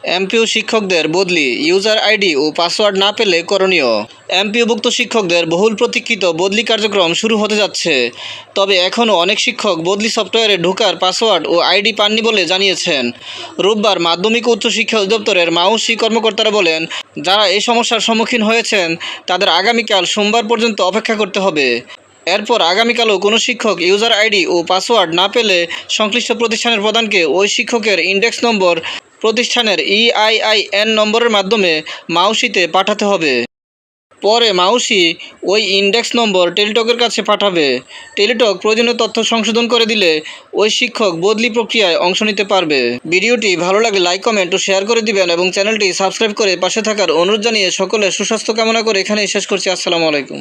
MPO শিক্ষকদের বদলি, user ID ও password না পেলে করণীয়। এমপিওভুক্ত শিক্ষকদের বহুল প্রতীক্ষিত বদলি কার্যক্রম শুরু হতে যাচ্ছে। তবে এখনও অনেক শিক্ষক বদলি সফটওয়্যারে ঢোকার পাসওয়ার্ড ও আইডি পাননি বলে জানিয়েছেন। রোববার মাধ্যমিক ও উচ্চশিক্ষা অধিদপ্তরের মাউসি কর্মকর্তারা বলেন, যারা এই সমস্যার সম্মুখীন হয়েছেন তাদের আগামীকাল সোমবার পর্যন্ত অপেক্ষা করতে হবে। এরপর আগামীকালও কোনো শিক্ষক ইউজার আইডি ও পাসওয়ার্ড না পেলে সংশ্লিষ্ট প্রতিষ্ঠানের প্রধানকে ওই শিক্ষকের ইন্ডেক্স নম্বর, প্রতিষ্ঠানের EIN নম্বরের মাধ্যমে মাউসিতে পাঠাতে হবে। পরে মাউসি ওই ইন্ডেক্স নম্বর টেলিটকের কাছে পাঠাবে। টেলিটক প্রয়োজনীয় তথ্য সংশোধন করে দিলে ওই শিক্ষক বদলি প্রক্রিয়ায় অংশ নিতে পারবে। ভিডিওটি ভালো লাগলে লাইক, কমেন্ট ও শেয়ার করে দিবেন এবং চ্যানেলটি সাবস্ক্রাইব করে পাশে থাকার অনুরোধ জানিয়ে সকলের সুস্বাস্থ্য কামনা করে এখানেই শেষ করছি। আসসালামু আলাইকুম।